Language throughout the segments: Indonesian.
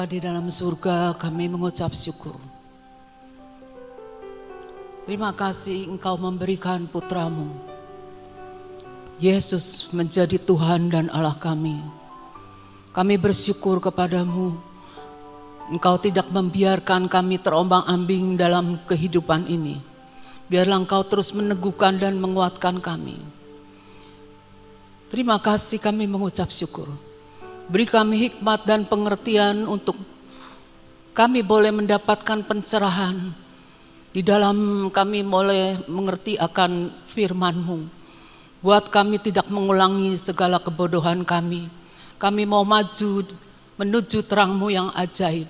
Di dalam surga kami mengucap syukur. Terima kasih Engkau memberikan putramu Yesus menjadi Tuhan dan Allah kami. Kami bersyukur kepadamu. Engkau tidak membiarkan kami terombang-ambing dalam kehidupan ini. Biarlah Engkau terus meneguhkan dan menguatkan kami. Terima kasih, kami mengucap syukur. Beri kami hikmat dan pengertian untuk kami boleh mendapatkan pencerahan di dalam kami boleh mengerti akan firman-Mu. Buat kami tidak mengulangi segala kebodohan kami. Kami mau maju menuju terang-Mu yang ajaib.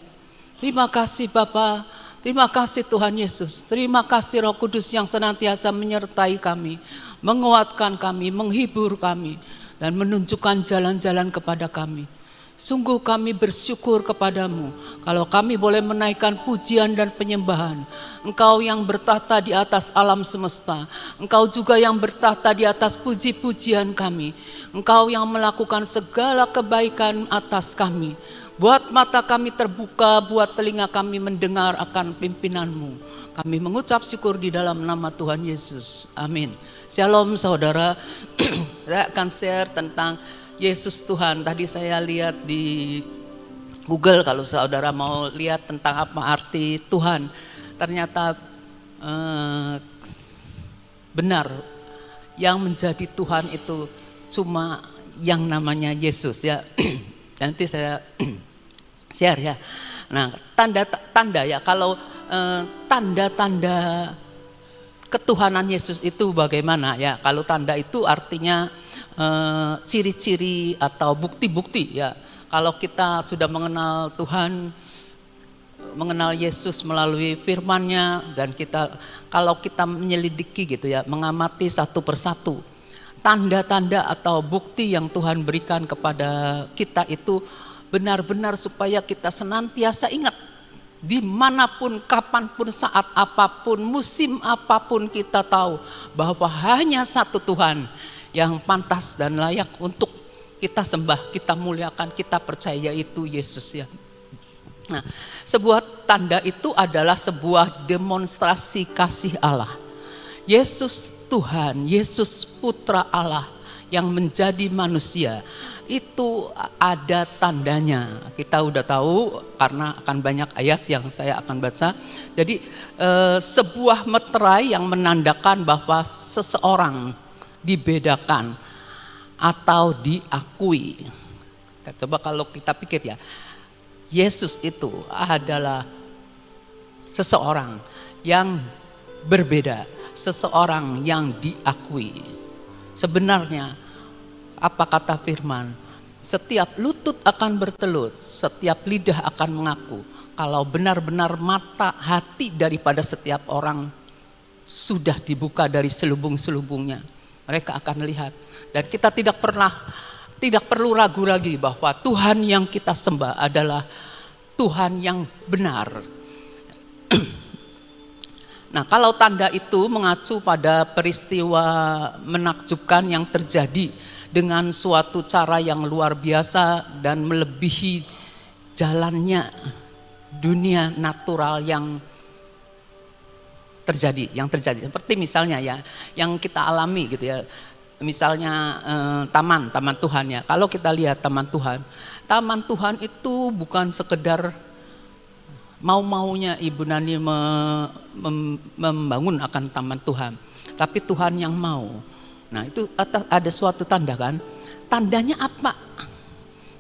Terima kasih Bapa, terima kasih Tuhan Yesus. Terima kasih Roh Kudus yang senantiasa menyertai kami, menguatkan kami, menghibur kami, dan menunjukkan jalan-jalan kepada kami. Sungguh kami bersyukur kepadamu kalau kami boleh menaikkan pujian dan penyembahan. Engkau yang bertahta di atas alam semesta. Engkau juga yang bertahta di atas puji-pujian kami. Engkau yang melakukan segala kebaikan atas kami. Buat mata kami terbuka, buat telinga kami mendengar akan pimpinan-Mu. Kami mengucap syukur di dalam nama Tuhan Yesus. Amin. Shalom saudara. Saya akan share tentang Yesus Tuhan. Tadi saya lihat di Google, kalau saudara mau lihat tentang apa arti Tuhan, ternyata benar yang menjadi Tuhan itu cuma yang namanya Yesus ya. Nanti saya share ya. Nah, tanda-tanda ya, kalau tanda-tanda ketuhanan Yesus itu bagaimana ya? Kalau tanda itu artinya ciri-ciri atau bukti-bukti ya. Kalau kita sudah mengenal Tuhan, mengenal Yesus melalui firman-Nya, dan kalau kita menyelidiki gitu ya, mengamati satu persatu tanda-tanda atau bukti yang Tuhan berikan kepada kita itu benar-benar supaya kita senantiasa ingat dimanapun, kapanpun, saat apapun, musim apapun, kita tahu bahwa hanya satu Tuhan yang pantas dan layak untuk kita sembah, kita muliakan, kita percaya, itu Yesus ya. Nah, sebuah tanda itu adalah sebuah demonstrasi kasih Allah. Yesus Tuhan, Yesus Putra Allah yang menjadi manusia, itu ada tandanya. Kita udah tahu karena akan banyak ayat yang saya akan baca. Jadi sebuah meterai yang menandakan bahwa seseorang dibedakan atau diakui. Coba kalau kita pikir ya, Yesus itu adalah seseorang yang berbeda, seseorang yang diakui. Sebenarnya apa kata firman? Setiap lutut akan bertelut, setiap lidah akan mengaku. Kalau benar-benar mata hati daripada setiap orang sudah dibuka dari selubung-selubungnya, mereka akan lihat. Dan kita tidak perlu ragu lagi bahwa Tuhan yang kita sembah adalah Tuhan yang benar. Nah, kalau tanda itu mengacu pada peristiwa menakjubkan yang terjadi dengan suatu cara yang luar biasa dan melebihi jalannya dunia natural yang terjadi. Seperti misalnya ya, yang kita alami gitu ya. Misalnya taman Tuhan ya. Kalau kita lihat taman Tuhan itu bukan sekedar mau-maunya Ibu Nani membangun akan taman Tuhan, tapi Tuhan yang mau. Nah, itu ada suatu tanda kan? Tandanya apa?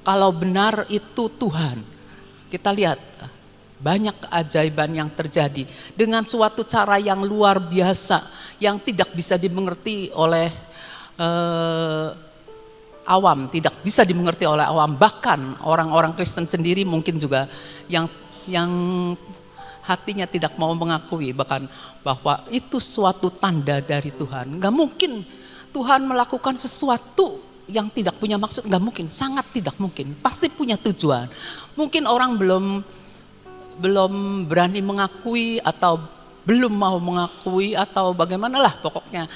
Kalau benar itu Tuhan, kita lihat banyak keajaiban yang terjadi dengan suatu cara yang luar biasa, yang tidak bisa dimengerti oleh awam, tidak bisa dimengerti oleh awam. Bahkan orang-orang Kristen sendiri mungkin juga yang hatinya tidak mau mengakui bahkan bahwa itu suatu tanda dari Tuhan. Gak mungkin Tuhan melakukan sesuatu yang tidak punya maksud, gak mungkin, sangat tidak mungkin, pasti punya tujuan. Mungkin orang belum berani mengakui atau belum mau mengakui atau bagaimanalah, pokoknya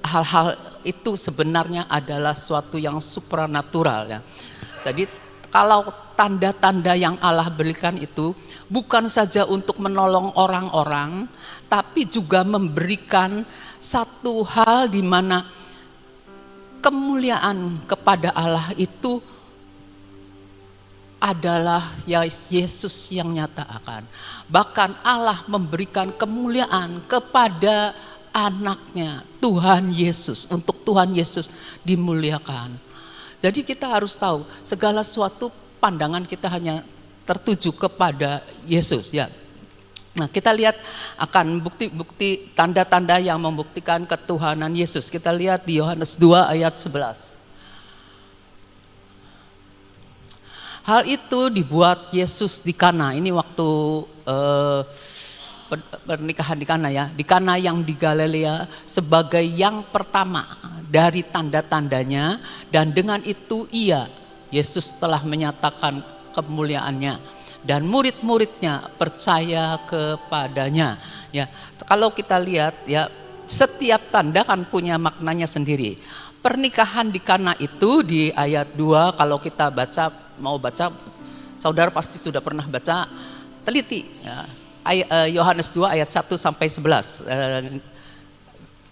hal-hal itu sebenarnya adalah suatu yang supranatural ya. Jadi kalau tanda-tanda yang Allah berikan itu bukan saja untuk menolong orang-orang, tapi juga memberikan satu hal di mana kemuliaan kepada Allah itu adalah Yesus yang nyatakan. Bahkan Allah memberikan kemuliaan kepada anaknya, Tuhan Yesus. Untuk Tuhan Yesus dimuliakan. Jadi kita harus tahu segala sesuatu pandangan kita hanya tertuju kepada Yesus ya. Nah, kita lihat akan bukti-bukti tanda-tanda yang membuktikan ketuhanan Yesus. Kita lihat di Yohanes 2 ayat 11. Hal itu dibuat Yesus di Kana. Ini waktu pernikahan di Kana ya. Di Kana yang di Galilea sebagai yang pertama dari tanda-tandanya. Dan dengan itu Yesus telah menyatakan kemuliaannya. Dan murid-muridnya percaya kepadanya. Ya, kalau kita lihat ya, setiap tanda kan punya maknanya sendiri. Pernikahan di Kana itu di ayat 2 kalau kita mau baca, saudara pasti sudah pernah baca, teliti ya. Yohanes 2 ayat 1 sampai 11.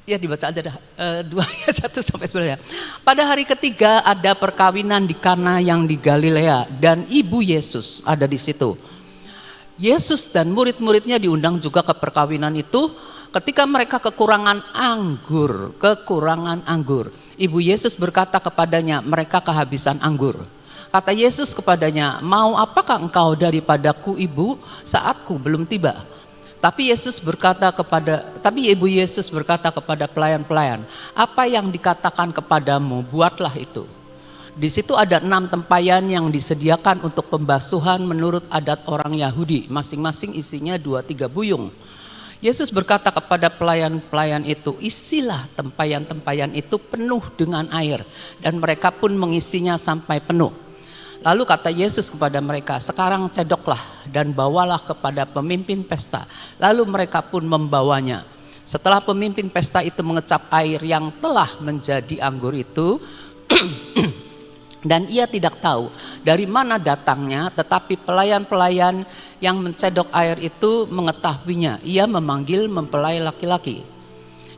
Ya dibaca aja dah. 2 ayat 1 sampai 11 ya. Pada hari ketiga ada perkawinan di Kana yang di Galilea dan ibu Yesus ada di situ. Yesus dan murid-muridnya diundang juga ke perkawinan itu. Ketika mereka kekurangan anggur. Ibu Yesus berkata kepadanya, mereka kehabisan anggur. Kata Yesus kepadanya, mau apakah engkau daripadaku ibu, saatku belum tiba. Tapi ibu Yesus berkata kepada pelayan-pelayan, apa yang dikatakan kepadamu, buatlah itu. Di situ ada 6 tempayan yang disediakan untuk pembasuhan menurut adat orang Yahudi, masing-masing isinya 2-3 buyung. Yesus berkata kepada pelayan-pelayan itu, isilah tempayan-tempayan itu penuh dengan air, dan mereka pun mengisinya sampai penuh. Lalu kata Yesus kepada mereka, sekarang cedoklah dan bawalah kepada pemimpin pesta. Lalu mereka pun membawanya. Setelah pemimpin pesta itu mengecap air yang telah menjadi anggur itu, dan ia tidak tahu dari mana datangnya, tetapi pelayan-pelayan yang mencedok air itu mengetahuinya. Ia memanggil mempelai laki-laki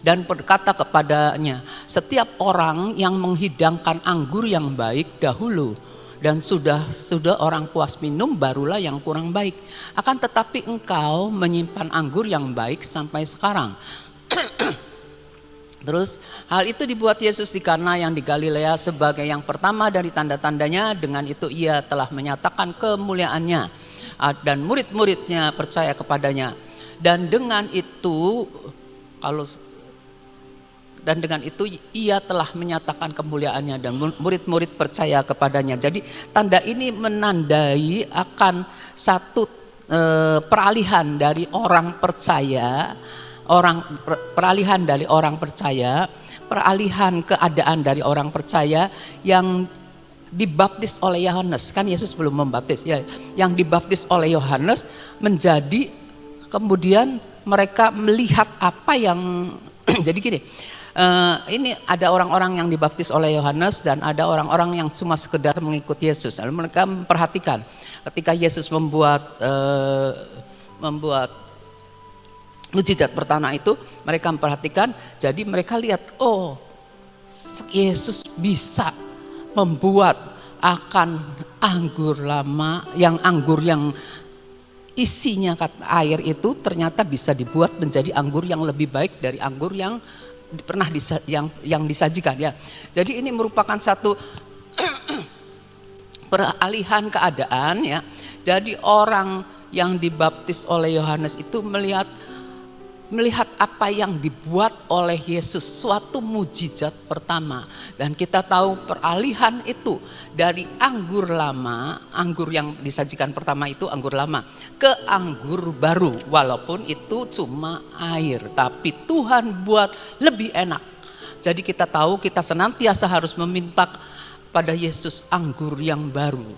dan berkata kepadanya, setiap orang yang menghidangkan anggur yang baik dahulu, dan sudah orang puas minum, barulah yang kurang baik. Akan tetapi engkau menyimpan anggur yang baik sampai sekarang. Terus hal itu dibuat Yesus di Kana yang di Galilea sebagai yang pertama dari tanda-tandanya. Dengan itu ia telah menyatakan kemuliaannya, dan murid-muridnya percaya kepadanya. Dan dengan itu ia telah menyatakan kemuliaannya dan murid-murid percaya kepadanya. Jadi tanda ini menandai akan satu peralihan dari orang percaya, peralihan keadaan dari orang percaya yang dibaptis oleh Yohanes. Kan Yesus belum membaptis ya. Yang dibaptis oleh Yohanes menjadi kemudian mereka melihat apa yang jadi gini. Ini ada orang-orang yang dibaptis oleh Yohanes dan ada orang-orang yang cuma sekedar mengikuti Yesus. Lalu mereka memperhatikan ketika Yesus membuat mujizat pertama itu, mereka memperhatikan. Jadi mereka lihat, oh Yesus bisa membuat akan anggur yang isinya air itu ternyata bisa dibuat menjadi anggur yang lebih baik dari anggur yang pernah yang disajikan ya. Jadi ini merupakan satu peralihan keadaan ya. Jadi orang yang dibaptis oleh Yohanes itu melihat apa yang dibuat oleh Yesus, suatu mujizat pertama. Dan kita tahu peralihan itu dari anggur lama, anggur yang disajikan pertama itu anggur lama, ke anggur baru. Walaupun itu cuma air, tapi Tuhan buat lebih enak. Jadi kita tahu kita senantiasa harus meminta pada Yesus anggur yang baru,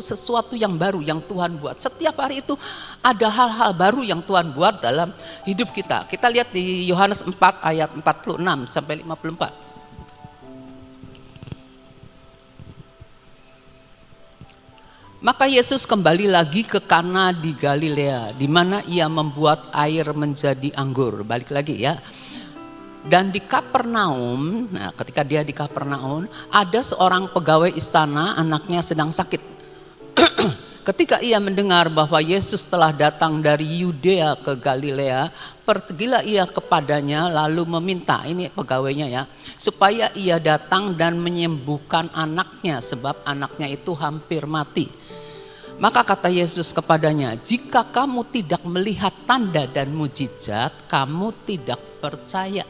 sesuatu yang baru yang Tuhan buat. Setiap hari itu ada hal-hal baru yang Tuhan buat dalam hidup kita. Kita lihat di Yohanes 4 ayat 46 sampai 54. Maka Yesus kembali lagi ke Kana di Galilea, di mana ia membuat air menjadi anggur. Balik lagi ya. Dan di Kapernaum, nah ketika dia di Kapernaum, ada seorang pegawai istana, anaknya sedang sakit. Ketika ia mendengar bahwa Yesus telah datang dari Yudea ke Galilea, pergilah ia kepadanya lalu meminta, ini pegawainya ya, supaya ia datang dan menyembuhkan anaknya sebab anaknya itu hampir mati. Maka kata Yesus kepadanya, jika kamu tidak melihat tanda dan mujizat, kamu tidak percaya.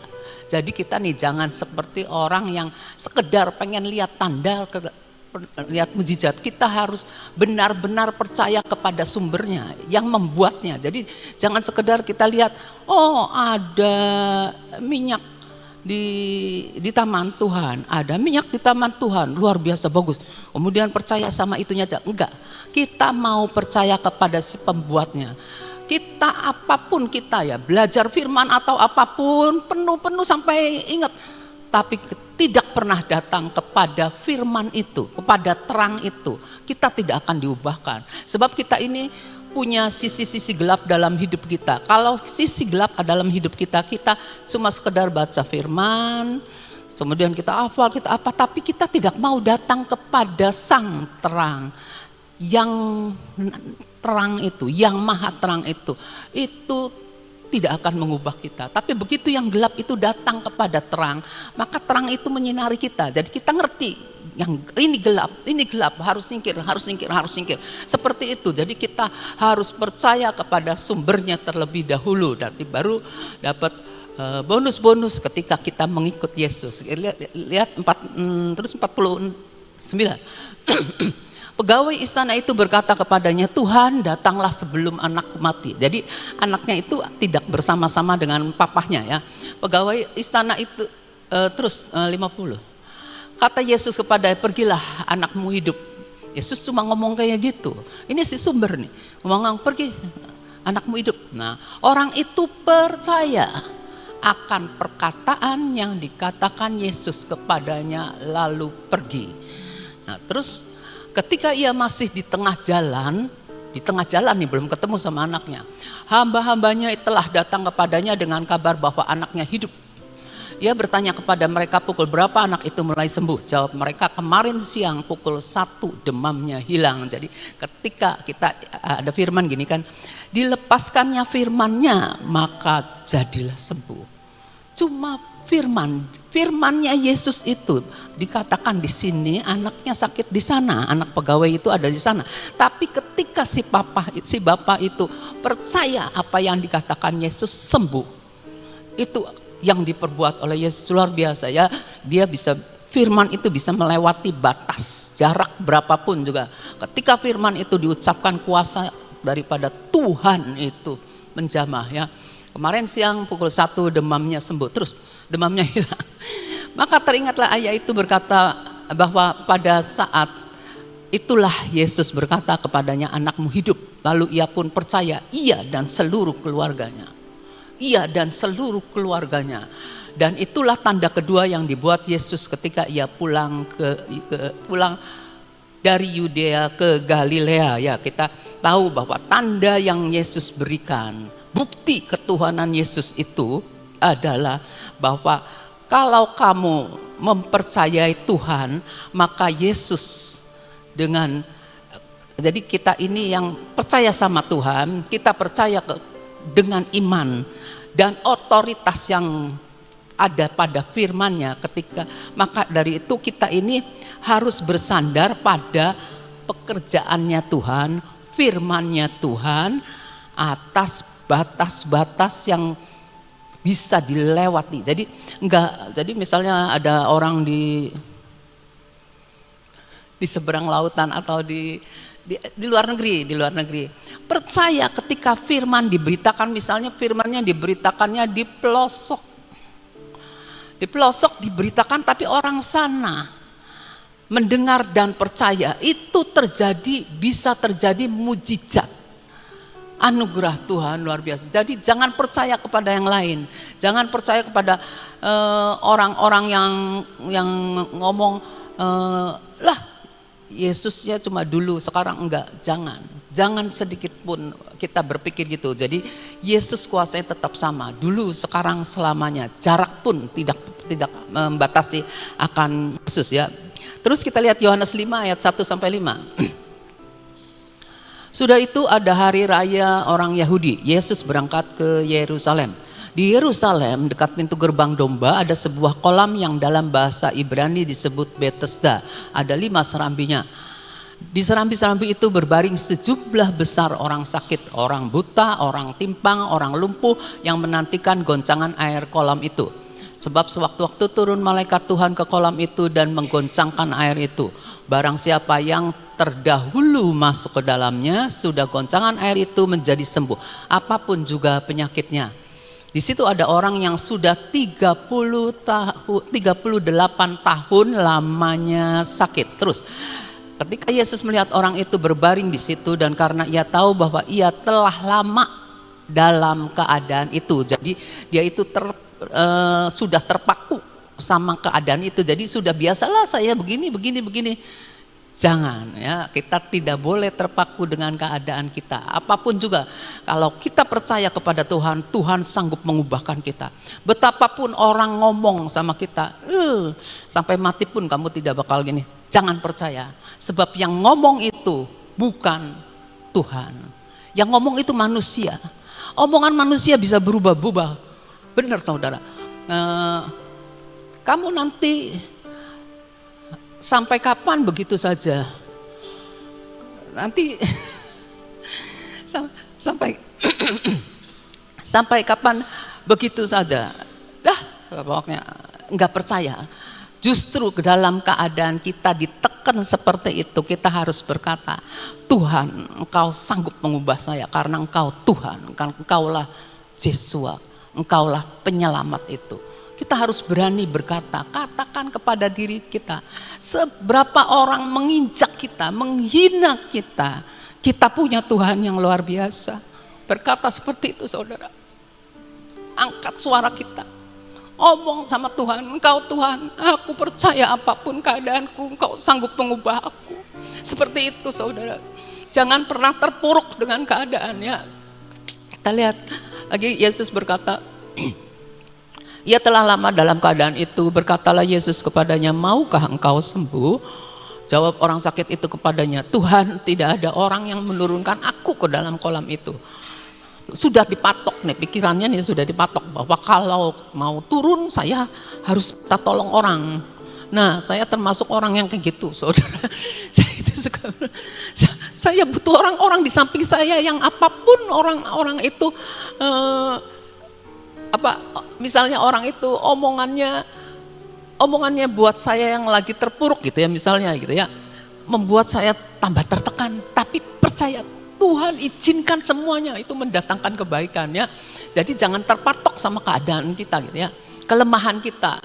Jadi kita nih jangan seperti orang yang sekedar pengen lihat tanda, lihat mujizat. Kita harus benar-benar percaya kepada sumbernya yang membuatnya. Jadi jangan sekedar kita lihat, oh ada minyak di taman Tuhan, ada minyak di taman Tuhan, luar biasa bagus. Kemudian percaya sama itunya aja. Enggak, kita mau percaya kepada si pembuatnya. Kita apapun kita ya, belajar firman atau apapun, penuh-penuh sampai ingat, tapi tidak pernah datang kepada firman itu, kepada terang itu, kita tidak akan diubahkan. Sebab kita ini punya sisi-sisi gelap dalam hidup kita. Kalau sisi gelap dalam hidup kita, kita cuma sekedar baca firman, kemudian kita hafal, kita apa, tapi kita tidak mau datang kepada sang terang. Yang terang itu, yang maha terang itu tidak akan mengubah kita. Tapi begitu yang gelap itu datang kepada terang, maka terang itu menyinari kita. Jadi kita ngerti yang ini gelap, harus singkir. Seperti itu. Jadi kita harus percaya kepada sumbernya terlebih dahulu, nanti baru dapat bonus-bonus ketika kita mengikut Yesus. Lihat 49. Pegawai istana itu berkata kepadanya, Tuhan datanglah sebelum anakku mati. Jadi anaknya itu tidak bersama-sama dengan papahnya ya. Pegawai istana itu terus 50. Kata Yesus kepada, pergilah anakmu hidup. Yesus cuma ngomong kayak gitu. Ini si sumber nih, ngomong pergi anakmu hidup. Nah orang itu percaya akan perkataan yang dikatakan Yesus kepadanya lalu pergi. Nah terus ketika ia masih di tengah jalan nih belum ketemu sama anaknya, hamba-hambanya telah datang kepadanya dengan kabar bahwa anaknya hidup. Ia bertanya kepada mereka, pukul berapa anak itu mulai sembuh? Jawab mereka, kemarin siang pukul 1 demamnya hilang. Jadi ketika kita ada firman gini kan, dilepaskannya firmannya maka jadilah sembuh. Cuma firmannya Yesus itu dikatakan di sini, anaknya sakit di sana, anak pegawai itu ada di sana. Tapi ketika si bapak itu percaya apa yang dikatakan Yesus, sembuh. Itu yang diperbuat oleh Yesus luar biasa ya. Dia bisa, firman itu bisa melewati batas, jarak berapapun juga. Ketika firman itu diucapkan, kuasa daripada Tuhan itu menjamah ya. Kemarin siang pukul 1 demamnya sembuh, terus demamnya hilang. Maka teringatlah ayah itu berkata bahwa pada saat itulah Yesus berkata kepadanya, anakmu hidup. Lalu ia pun percaya, ia dan seluruh keluarganya. Dan itulah tanda kedua yang dibuat Yesus ketika ia pulang pulang dari Yudea ke Galilea ya. Kita tahu bahwa tanda yang Yesus berikan, bukti ketuhanan Yesus itu adalah bahwa kalau kamu mempercayai Tuhan, maka Yesus jadi kita ini yang percaya sama Tuhan, kita percaya dengan iman dan otoritas yang ada pada firman-Nya maka dari itu kita ini harus bersandar pada pekerjaannya Tuhan, firman-Nya Tuhan atas batas-batas yang bisa dilewati. Jadi misalnya ada orang di seberang lautan atau di luar negeri. Percaya ketika firman diberitakan, misalnya firmannya diberitakannya di pelosok. Di pelosok diberitakan tapi orang sana mendengar dan percaya, itu bisa terjadi mujizat. Anugerah Tuhan luar biasa. Jadi jangan percaya kepada yang lain. Jangan percaya kepada orang-orang yang ngomong lah Yesusnya cuma dulu, sekarang enggak. Jangan sedikit pun kita berpikir gitu. Jadi Yesus kuasanya tetap sama, dulu, sekarang, selamanya. Jarak pun tidak membatasi akan Yesus ya. Terus kita lihat Yohanes 5 ayat 1 sampai 5. Sudah itu ada hari raya orang Yahudi. Yesus berangkat ke Yerusalem. Di Yerusalem dekat pintu gerbang domba ada sebuah kolam yang dalam bahasa Ibrani disebut Bethesda. Ada 5 serambinya. Di serambi-serambi itu berbaring sejumlah besar orang sakit, orang buta, orang timpang, orang lumpuh yang menantikan goncangan air kolam itu. Sebab sewaktu-waktu turun malaikat Tuhan ke kolam itu dan menggoncangkan air itu. Barang siapa yang terdahulu masuk ke dalamnya, sudah goncangan air itu menjadi sembuh. Apapun juga penyakitnya. Di situ ada orang yang sudah 38 tahun lamanya sakit. Terus ketika Yesus melihat orang itu berbaring di situ dan karena ia tahu bahwa ia telah lama dalam keadaan itu. Jadi dia itu sudah terpaku sama keadaan itu. Jadi sudah biasalah saya begini. Jangan ya, kita tidak boleh terpaku dengan keadaan kita. Apapun juga, kalau kita percaya kepada Tuhan, Tuhan sanggup mengubahkan kita. Betapapun orang ngomong sama kita, sampai mati pun kamu tidak bakal gini. Jangan percaya, sebab yang ngomong itu bukan Tuhan. Yang ngomong itu manusia. Omongan manusia bisa berubah-ubah. Benar saudara. Kamu nanti sampai kapan begitu saja? Nanti sampai kapan begitu saja? Pokoknya enggak percaya. Justru ke dalam keadaan kita ditekan seperti itu, kita harus berkata, Tuhan, Engkau sanggup mengubah saya karena Engkau Tuhan, karena Engkaulah Yesua, Engkaulah penyelamat itu. Kita harus berani berkata, katakan kepada diri kita, seberapa orang menginjak kita, menghina kita, kita punya Tuhan yang luar biasa. Berkata seperti itu saudara. Angkat suara kita, omong sama Tuhan, Engkau Tuhan, aku percaya apapun keadaanku, Engkau sanggup mengubah aku. Seperti itu saudara. Jangan pernah terpuruk dengan keadaannya. Kita lihat lagi Yesus berkata, ia telah lama dalam keadaan itu. Berkatalah Yesus kepadanya, maukah engkau sembuh? Jawab orang sakit itu kepadanya, Tuhan, tidak ada orang yang menurunkan aku ke dalam kolam itu. Sudah dipatok nih, pikirannya nih sudah dipatok bahwa kalau mau turun saya harus minta tolong orang. Nah, saya termasuk orang yang kayak gitu, saudara. Saya butuh orang-orang di samping saya yang apapun orang-orang itu misalnya orang itu omongannya buat saya yang lagi terpuruk gitu ya, misalnya gitu ya, membuat saya tambah tertekan, tapi percaya Tuhan izinkan semuanya itu mendatangkan kebaikan ya. Jadi jangan terpatok sama keadaan kita gitu ya, kelemahan kita,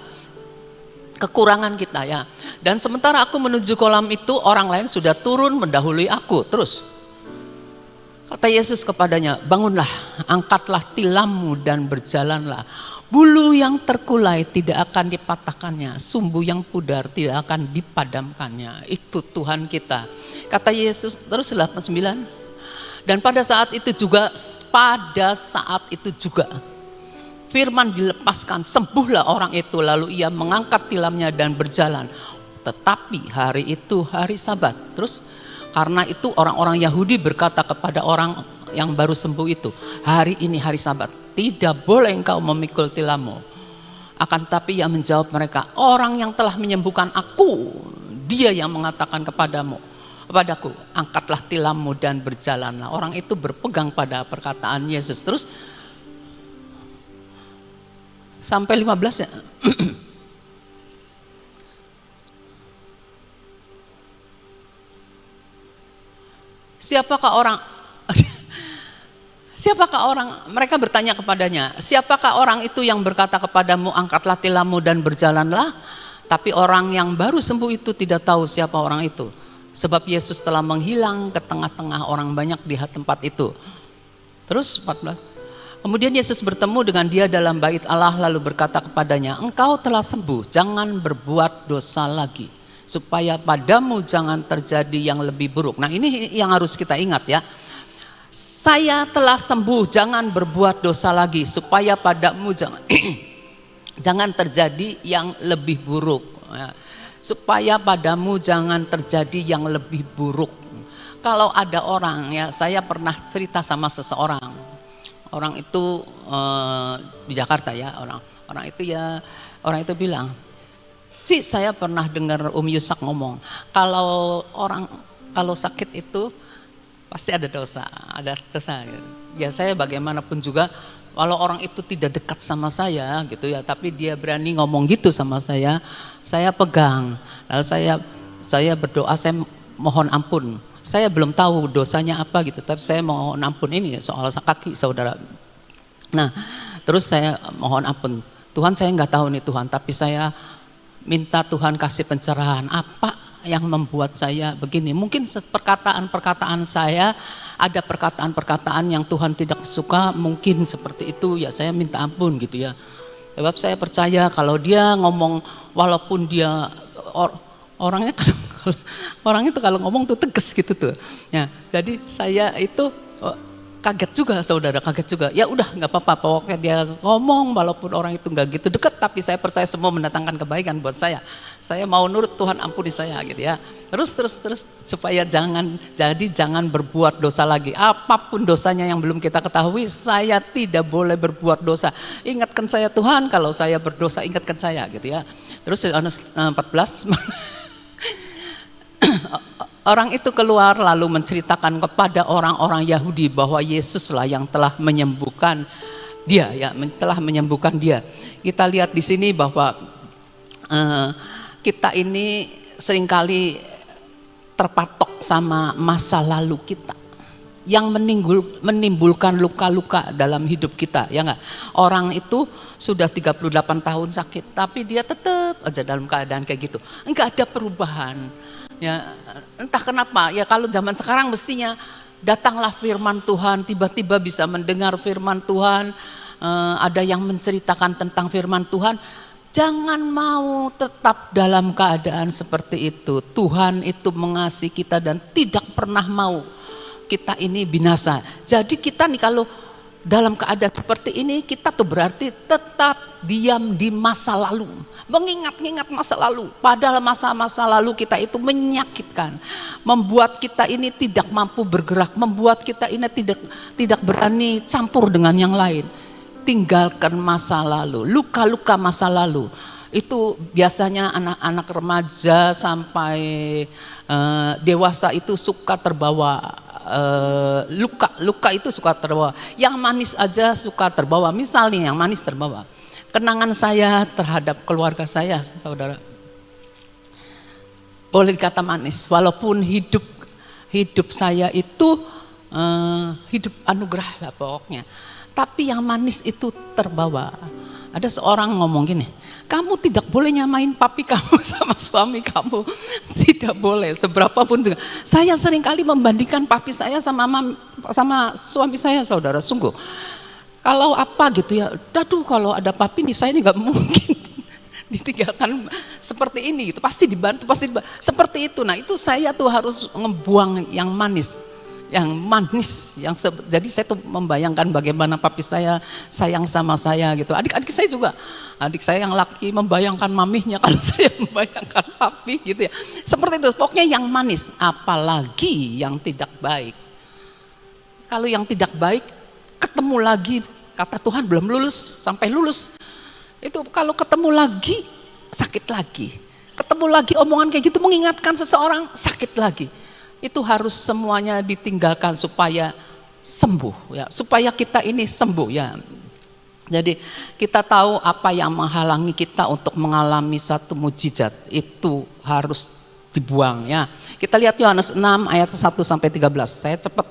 kekurangan kita ya. Dan sementara aku menuju kolam itu, orang lain sudah turun mendahului aku. Terus kata Yesus kepadanya, bangunlah, angkatlah tilammu dan berjalanlah. Bulu yang terkulai tidak akan dipatahkannya, sumbu yang pudar tidak akan dipadamkannya. Itu Tuhan kita. Kata Yesus, terus 89. Dan pada saat itu juga, firman dilepaskan, sembuhlah orang itu, lalu ia mengangkat tilamnya dan berjalan. Tetapi hari itu hari Sabat. Terus karena itu orang-orang Yahudi berkata kepada orang yang baru sembuh itu, hari ini hari Sabat, tidak boleh engkau memikul tilammu. Akan tapi ia menjawab mereka, orang yang telah menyembuhkan aku, dia yang mengatakan kepadaku, angkatlah tilammu dan berjalanlah. Orang itu berpegang pada perkataan Yesus. Terus sampai 15 ya. Siapakah orang, mereka bertanya kepadanya, siapakah orang itu yang berkata kepadamu, angkatlah tilammu dan berjalanlah? Tapi orang yang baru sembuh itu tidak tahu siapa orang itu, sebab Yesus telah menghilang ke tengah-tengah orang banyak di tempat itu. Terus 14. Kemudian Yesus bertemu dengan dia dalam bait Allah lalu berkata kepadanya, engkau telah sembuh, jangan berbuat dosa lagi, supaya padamu jangan terjadi yang lebih buruk. Nah, ini yang harus kita ingat ya. Saya telah sembuh, jangan berbuat dosa lagi, supaya padamu jangan jangan terjadi yang lebih buruk. Ya. Supaya padamu jangan terjadi yang lebih buruk. Kalau ada orang, ya saya pernah cerita sama seseorang. Orang itu di Jakarta ya, orang itu bilang, "Ci, saya pernah dengar Yusak ngomong, kalau sakit itu pasti ada dosa. Ya saya bagaimanapun juga, kalau orang itu tidak dekat sama saya gitu ya, tapi dia berani ngomong gitu sama saya pegang. Lalu saya berdoa, saya mohon ampun. Saya belum tahu dosanya apa gitu, tapi saya mohon ampun ini soal kaki saudara. Nah, terus saya mohon ampun. Tuhan, saya nggak tahu nih Tuhan, tapi saya minta Tuhan kasih pencerahan. Apa yang membuat saya begini? Mungkin perkataan-perkataan saya, ada perkataan-perkataan yang Tuhan tidak suka, mungkin seperti itu ya, saya minta ampun gitu ya. Sebab saya percaya kalau dia ngomong, walaupun dia orangnya orang itu kalau ngomong tuh tegas gitu tuh. Ya, jadi saya itu kaget juga saudara, kaget juga. Ya udah nggak apa-apa, pokoknya dia ngomong walaupun orang itu nggak gitu dekat, tapi saya percaya semua mendatangkan kebaikan buat saya. Saya mau nurut, Tuhan ampuni saya gitu ya. Terus supaya jangan berbuat dosa lagi. Apapun dosanya yang belum kita ketahui, saya tidak boleh berbuat dosa. Ingatkan saya Tuhan, kalau saya berdosa ingatkan saya gitu ya. Terus Yohanes 14 orang itu keluar lalu menceritakan kepada orang-orang Yahudi bahwa Yesuslah yang telah menyembuhkan dia, ya, telah menyembuhkan dia. Kita lihat di sini bahwa kita ini seringkali terpatok sama masa lalu kita yang menimbulkan luka-luka dalam hidup kita, ya enggak? Orang itu sudah 38 tahun sakit, tapi dia tetap aja dalam keadaan kayak gitu. Enggak ada perubahan. Ya, entah kenapa, ya kalau zaman sekarang mestinya datanglah firman Tuhan, tiba-tiba bisa mendengar firman Tuhan, ada yang menceritakan tentang firman Tuhan. Jangan mau tetap dalam keadaan seperti itu. Tuhan itu mengasihi kita dan tidak pernah mau kita ini binasa. Jadi kita nih kalau dalam keadaan seperti ini, kita tuh berarti tetap diam di masa lalu, mengingat-ingat masa lalu. Padahal masa-masa lalu kita itu menyakitkan, membuat kita ini tidak mampu bergerak, membuat kita ini tidak berani campur dengan yang lain. Tinggalkan masa lalu, luka-luka masa lalu. Itu biasanya anak-anak remaja sampai dewasa itu suka terbawa. Luka itu suka terbawa. Yang manis aja suka terbawa. Misalnya yang manis terbawa. Kenangan saya terhadap keluarga saya, saudara, boleh dikata manis. Walaupun hidup saya itu hidup anugerah lah pokoknya. Tapi yang manis itu terbawa. Ada seorang ngomong gini, kamu tidak boleh nyamain papi kamu sama suami kamu. Tidak boleh, seberapapun juga. Saya seringkali membandingkan papi saya sama suami saya, saudara, sungguh. Kalau apa gitu ya, aduh kalau ada papi nih saya ini gak mungkin ditinggalkan seperti ini gitu. Pasti dibantu, seperti itu. Nah itu saya tuh harus ngebuang yang manis. Jadi saya tuh membayangkan bagaimana papi saya sayang sama saya gitu. Adik-adik saya juga, adik saya yang laki membayangkan mamihnya kalau saya membayangkan papi gitu ya. Seperti itu, pokoknya yang manis, apalagi yang tidak baik. Kalau yang tidak baik ketemu lagi, kata Tuhan belum lulus sampai lulus. Itu kalau ketemu lagi sakit lagi. Ketemu lagi omongan kayak gitu mengingatkan seseorang sakit lagi. Itu harus semuanya ditinggalkan supaya sembuh ya, supaya kita ini sembuh ya. Jadi kita tahu apa yang menghalangi kita untuk mengalami satu mujizat, itu harus dibuang ya. Kita lihat Yohanes 6 ayat 1 sampai 13. Saya cepat.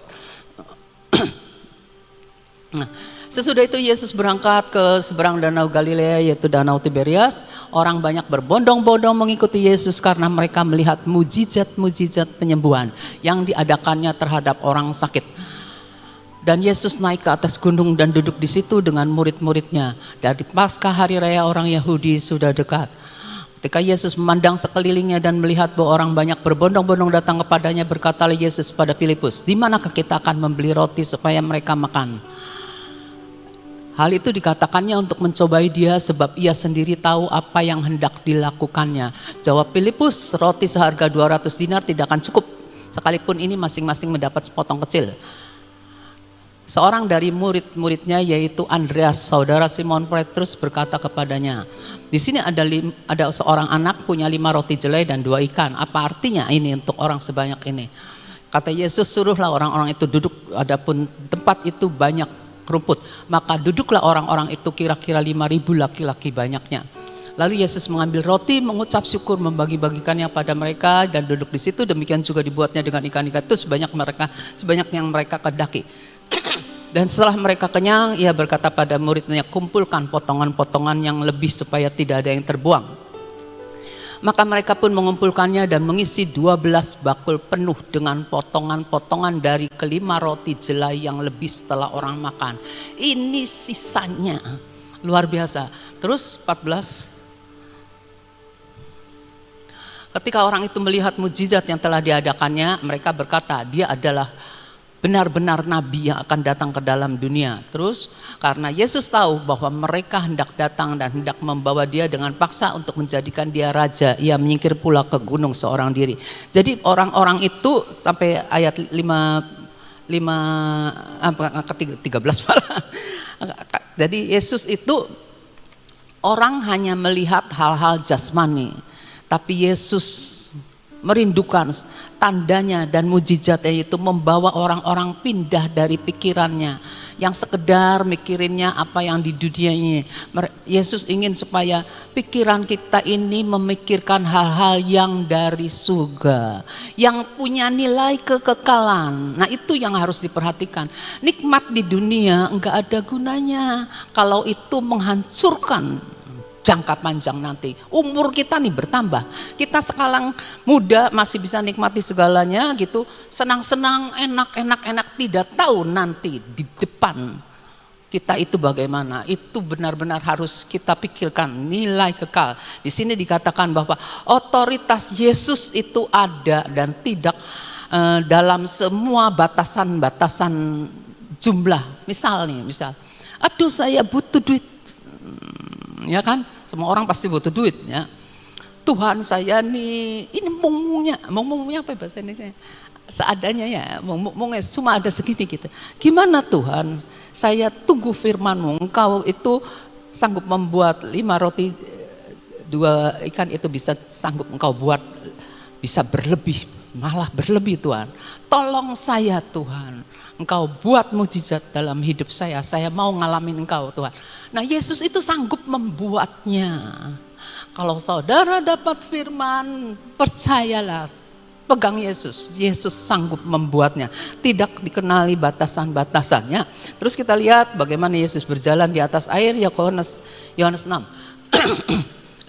Nah, sesudah itu Yesus berangkat ke seberang danau Galilea, yaitu danau Tiberias. Orang banyak berbondong-bondong mengikuti Yesus karena mereka melihat mujizat-mujizat penyembuhan yang diadakannya terhadap orang sakit. Dan Yesus naik ke atas gunung dan duduk di situ dengan murid-muridnya. Dari Paskah hari raya orang Yahudi sudah dekat. Ketika Yesus memandang sekelilingnya dan melihat bahwa orang banyak berbondong-bondong datang kepadanya, berkatalah Yesus pada Filipus, di manakah kita akan membeli roti supaya mereka makan? Hal itu dikatakannya untuk mencobai dia sebab ia sendiri tahu apa yang hendak dilakukannya. Jawab Filipus, roti seharga 200 dinar tidak akan cukup, sekalipun ini masing-masing mendapat sepotong kecil. Seorang dari murid-muridnya yaitu Andreas, saudara Simon Petrus, berkata kepadanya, di sini ada seorang anak punya 5 roti jelai dan 2 ikan. Apa artinya ini untuk orang sebanyak ini? Kata Yesus, suruhlah orang-orang itu duduk, adapun tempat itu banyak rumput. Maka duduklah orang-orang itu, kira-kira 5.000 laki-laki banyaknya. Lalu Yesus mengambil roti, mengucap syukur, membagi-bagikannya pada mereka dan duduk di situ. Demikian juga dibuatnya dengan ikan-ikan itu sebanyak yang mereka kedaki. Dan setelah mereka kenyang, ia berkata pada muridnya, kumpulkan potongan-potongan yang lebih supaya tidak ada yang terbuang. Maka mereka pun mengumpulkannya dan mengisi 12 bakul penuh dengan potongan-potongan dari kelima roti jelai yang lebih setelah orang makan. Ini sisanya, luar biasa. Terus 14. Ketika orang itu melihat mujizat yang telah diadakannya, mereka berkata, dia adalah benar-benar nabi yang akan datang ke dalam dunia. Terus karena Yesus tahu bahwa mereka hendak datang dan hendak membawa dia dengan paksa untuk menjadikan dia raja, ia menyingkir pula ke gunung seorang diri. Jadi orang-orang itu sampai ayat 13 malah. Jadi Yesus itu orang hanya melihat hal-hal jasmani, tapi Yesus merindukan tandanya dan mujizatnya, itu membawa orang-orang pindah dari pikirannya yang sekedar mikirinnya apa yang di dunia ini. Yesus ingin supaya pikiran kita ini memikirkan hal-hal yang dari surga, yang punya nilai kekekalan. Nah, itu yang harus diperhatikan. Nikmat di dunia enggak ada gunanya kalau itu menghancurkan jangka panjang nanti. Umur kita nih bertambah. Kita sekarang muda masih bisa nikmati segalanya gitu, senang-senang, enak-enak, tidak tahu nanti di depan kita itu bagaimana. Itu benar-benar harus kita pikirkan, nilai kekal. Di sini dikatakan bahwa otoritas Yesus itu ada dan tidak dalam semua batasan-batasan jumlah. Misal, aduh saya butuh duit, ya kan? Semua orang pasti butuh duit, ya. Tuhan saya nih, ini mungnya apa bahasa Indonesia? Seadanya ya, mungnya cuma ada segini gitu. Gimana Tuhan? Saya tunggu firman-Mu. Engkau itu sanggup membuat 5 roti 2 ikan itu bisa sanggup Engkau buat bisa berlebih, malah berlebih Tuhan. Tolong saya Tuhan. Engkau buat mujizat dalam hidup saya mau ngalamin Engkau Tuhan. Nah, Yesus itu sanggup membuatnya. Kalau saudara dapat firman, percayalah, pegang Yesus. Yesus sanggup membuatnya. Tidak dikenali batasan-batasannya. Terus kita lihat bagaimana Yesus berjalan di atas air, Yohanes 6.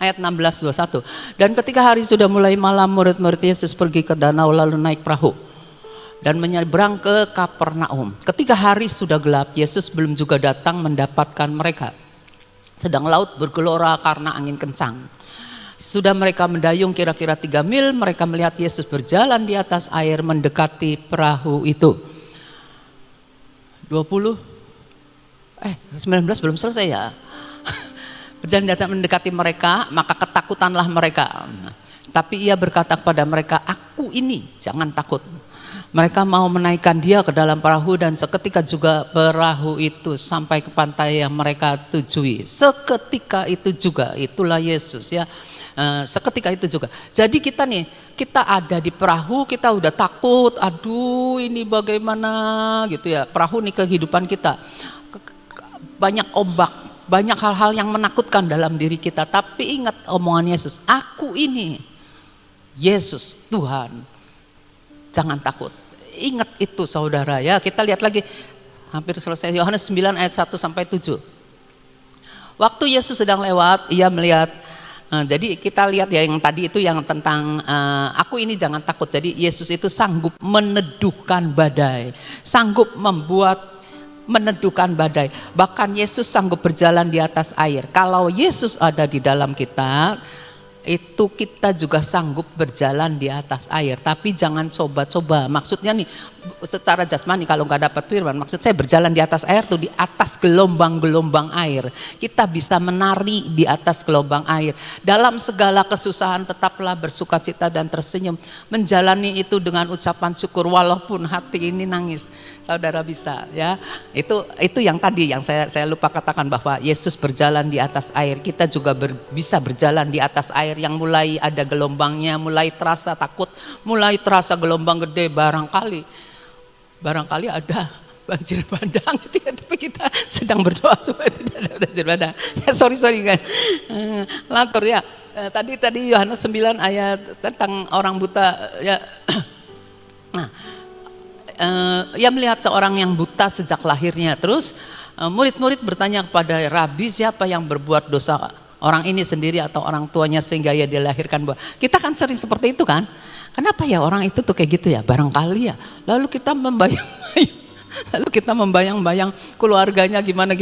Ayat 16-21. Dan ketika hari sudah mulai malam, murid-murid Yesus pergi ke danau lalu naik perahu dan menyeberang ke Kapernaum. Ketika hari sudah gelap, Yesus belum juga datang mendapatkan mereka. Sedang laut bergelora karena angin kencang. Sudah mereka mendayung kira-kira 3 mil, mereka melihat Yesus berjalan di atas air mendekati perahu itu. 19 belum selesai ya. Berjalan datang mendekati mereka, maka ketakutanlah mereka. Tapi ia berkata kepada mereka, aku ini, jangan takut. Mereka mau menaikkan dia ke dalam perahu dan seketika juga perahu itu sampai ke pantai yang mereka tujui. Seketika itu juga, itulah Yesus ya. Seketika itu juga. Jadi kita ada di perahu, kita udah takut, aduh ini bagaimana gitu ya. Perahu ini kehidupan kita. Banyak ombak, banyak hal-hal yang menakutkan dalam diri kita. Tapi ingat omongan Yesus, aku ini Yesus Tuhan. Jangan takut. Ingat itu saudara ya. Kita lihat lagi, hampir selesai, Yohanes 9 ayat 1-7. Waktu Yesus sedang lewat, ia melihat, jadi kita lihat ya yang tadi itu yang tentang aku ini jangan takut. Jadi Yesus itu sanggup meneduhkan badai, sanggup meneduhkan badai. Bahkan Yesus sanggup berjalan di atas air. Kalau Yesus ada di dalam kita, itu kita juga sanggup berjalan di atas air, tapi jangan coba-coba. Maksudnya nih, secara jasmani kalau nggak dapat firman, maksud saya berjalan di atas air tuh di atas gelombang-gelombang air. Kita bisa menari di atas gelombang air. Dalam segala kesusahan tetaplah bersukacita dan tersenyum. Menjalani itu dengan ucapan syukur walaupun hati ini nangis. Saudara bisa ya. Itu yang tadi yang saya lupa katakan, bahwa Yesus berjalan di atas air. Kita juga bisa berjalan di atas air yang mulai ada gelombangnya, mulai terasa takut, mulai terasa gelombang gede, barangkali ada banjir bandang gitu ya, tapi kita sedang berdoa supaya tidak ada banjir bandang. Ya sorry kan, lantur ya. Tadi Yohanes 9 ayat tentang orang buta ya. Nah, ia melihat seorang yang buta sejak lahirnya. Terus murid-murid bertanya kepada Rabi, siapa yang berbuat dosa, orang ini sendiri atau orang tuanya sehingga ia dilahirkan buta? Kita kan sering seperti itu kan. Kenapa ya orang itu tuh kayak gitu ya? Barangkali ya. Lalu kita membayang-bayang keluarganya gimana.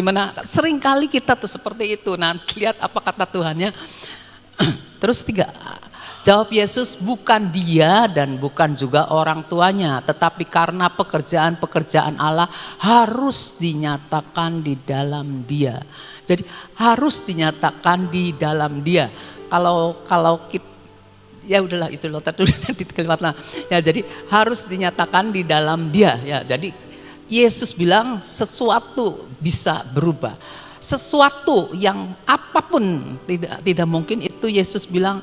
Sering kali kita tuh seperti itu. Nah, lihat apa kata Tuhannya. Terus 3, jawab Yesus, bukan dia dan bukan juga orang tuanya, tetapi karena pekerjaan-pekerjaan Allah harus dinyatakan di dalam dia. Jadi harus dinyatakan di dalam dia. Kalau kita, ya udahlah itu loh nanti kelewat lah. Ya jadi harus dinyatakan di dalam dia. Ya jadi Yesus bilang sesuatu bisa berubah. Sesuatu yang apapun tidak mungkin, itu Yesus bilang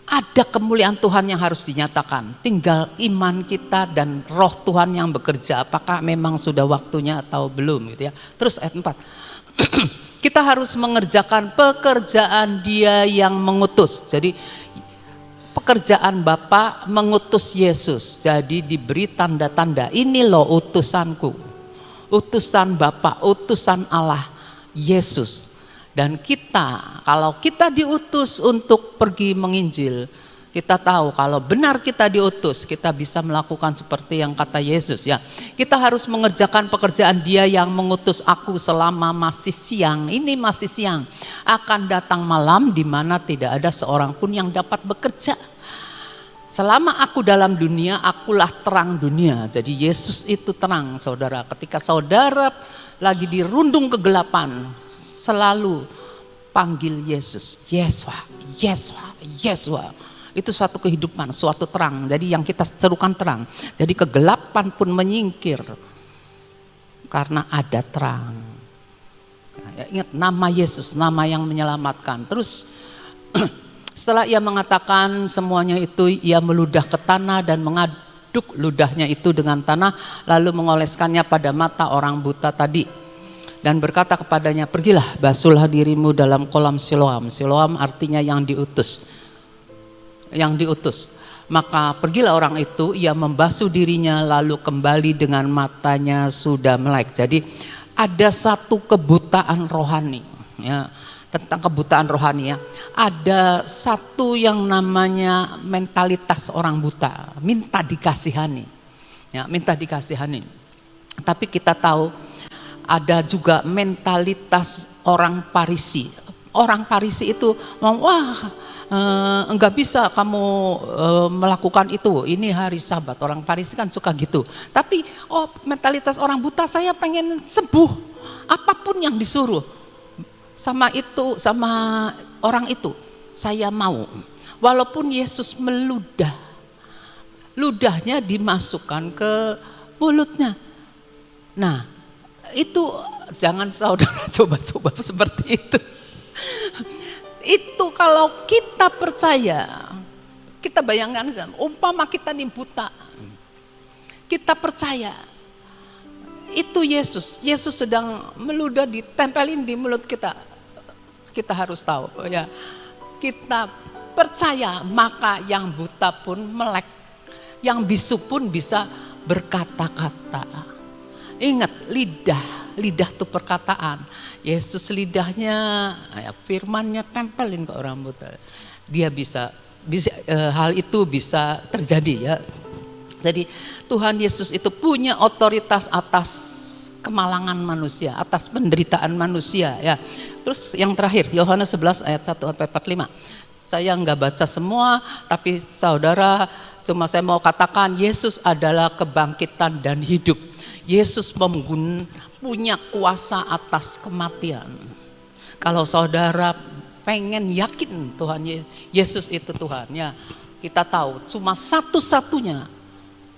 ada kemuliaan Tuhan yang harus dinyatakan. Tinggal iman kita dan roh Tuhan yang bekerja. Apakah memang sudah waktunya atau belum gitu ya. Terus ayat 4. Kita harus mengerjakan pekerjaan Dia yang mengutus. Jadi pekerjaan Bapa mengutus Yesus. Jadi diberi tanda-tanda. Ini loh utusanku. Utusan Bapa, utusan Allah, Yesus. Dan kita, kalau kita diutus untuk pergi menginjil, kita tahu kalau benar kita diutus, kita bisa melakukan seperti yang kata Yesus ya. Kita harus mengerjakan pekerjaan Dia yang mengutus aku selama masih siang. Ini masih siang. Akan datang malam di mana tidak ada seorang pun yang dapat bekerja. Selama aku dalam dunia, akulah terang dunia. Jadi Yesus itu terang, saudara. Ketika saudara lagi dirundung kegelapan, selalu panggil Yesus. Yeswa. Itu suatu kehidupan, suatu terang. Jadi yang kita serukan terang. Jadi kegelapan pun menyingkir karena ada terang. Ya, ingat nama Yesus, nama yang menyelamatkan. Terus setelah ia mengatakan semuanya itu, ia meludah ke tanah dan mengaduk ludahnya itu dengan tanah, lalu mengoleskannya pada mata orang buta tadi. Dan berkata kepadanya, pergilah, basuhlah dirimu dalam kolam Siloam. Siloam artinya yang diutus. Maka pergilah orang itu, ia membasuh dirinya lalu kembali dengan matanya sudah melek. Jadi ada satu kebutaan rohani ya, tentang kebutaan rohani ya. Ada satu yang namanya mentalitas orang buta, minta dikasihani. Ya, minta dikasihani. Tapi kita tahu ada juga mentalitas orang Farisi. Orang Farisi itu enggak bisa kamu melakukan itu, ini hari Sabat. Orang Farisi kan suka gitu. Tapi mentalitas orang buta, saya pengen sembuh, apapun yang disuruh sama orang itu saya mau. Walaupun Yesus ludahnya dimasukkan ke mulutnya. Nah itu jangan saudara coba-coba seperti itu. Itu kalau kita percaya, kita bayangkan umpama kita nih buta, kita percaya itu Yesus sedang meludah ditempelin di mulut kita. Kita harus tahu ya, kita percaya maka yang buta pun melek, yang bisu pun bisa berkata-kata. Ingat, lidah itu perkataan. Yesus lidahnya, firmannya tempelin ke orang buta. Dia bisa hal itu bisa terjadi ya. Jadi Tuhan Yesus itu punya otoritas atas kemalangan manusia, atas penderitaan manusia ya. Terus yang terakhir Yohanes 11 ayat 1-45. Saya nggak baca semua, tapi saudara, cuma saya mau katakan Yesus adalah kebangkitan dan hidup. Yesus punya kuasa atas kematian. Kalau saudara pengen yakin Tuhan Yesus itu Tuhan, ya kita tahu cuma satu-satunya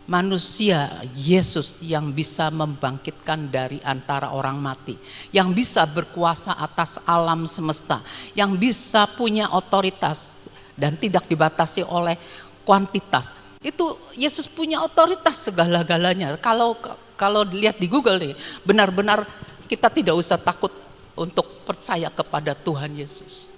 manusia Yesus yang bisa membangkitkan dari antara orang mati, yang bisa berkuasa atas alam semesta, yang bisa punya otoritas dan tidak dibatasi oleh kuantitas. Itu Yesus punya otoritas segala-galanya. Kalau dilihat di Google nih, benar-benar kita tidak usah takut untuk percaya kepada Tuhan Yesus.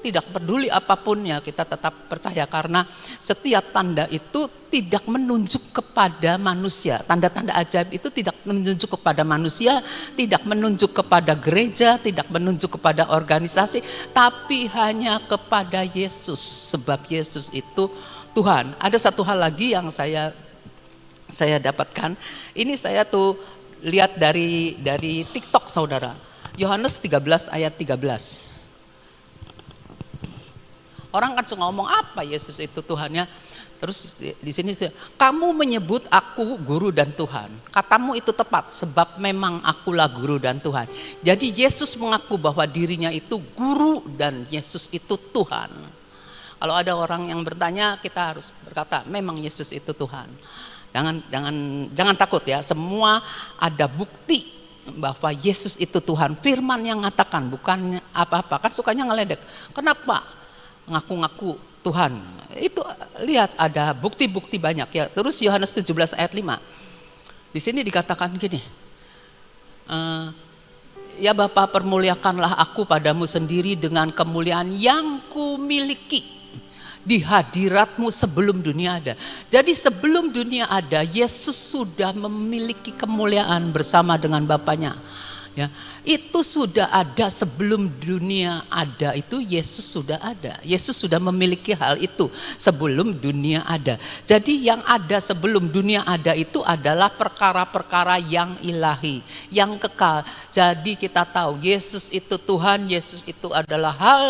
Tidak peduli apapunnya, kita tetap percaya karena setiap tanda itu tidak menunjuk kepada manusia. Tanda-tanda ajaib itu tidak menunjuk kepada manusia, tidak menunjuk kepada gereja, tidak menunjuk kepada organisasi, tapi hanya kepada Yesus. Sebab Yesus itu Tuhan. Ada satu hal lagi yang saya dapatkan. Ini saya tuh lihat dari TikTok saudara. Yohanes 13 ayat 13. Orang kan suka ngomong apa Yesus itu Tuhannya. Terus di sini kamu menyebut aku guru dan Tuhan. Katamu itu tepat sebab memang akulah guru dan Tuhan. Jadi Yesus mengaku bahwa dirinya itu guru dan Yesus itu Tuhan. Kalau ada orang yang bertanya, kita harus berkata memang Yesus itu Tuhan. Jangan takut ya. Semua ada bukti bahwa Yesus itu Tuhan. Firman yang mengatakan bukan apa-apa. Kan sukanya ngeledek. Kenapa ngaku-ngaku Tuhan? Itu lihat ada bukti-bukti banyak ya. Terus Yohanes 17 ayat 5. Di sini dikatakan gini. Ya Bapa, permuliakanlah aku padamu sendiri dengan kemuliaan yang kumiliki di hadiratmu sebelum dunia ada. Jadi sebelum dunia ada, Yesus sudah memiliki kemuliaan bersama dengan Bapanya. Ya, itu sudah ada sebelum dunia ada, itu Yesus sudah ada. Yesus sudah memiliki hal itu sebelum dunia ada. Jadi yang ada sebelum dunia ada itu adalah perkara-perkara yang ilahi, yang kekal. Jadi kita tahu Yesus itu Tuhan, Yesus itu adalah hal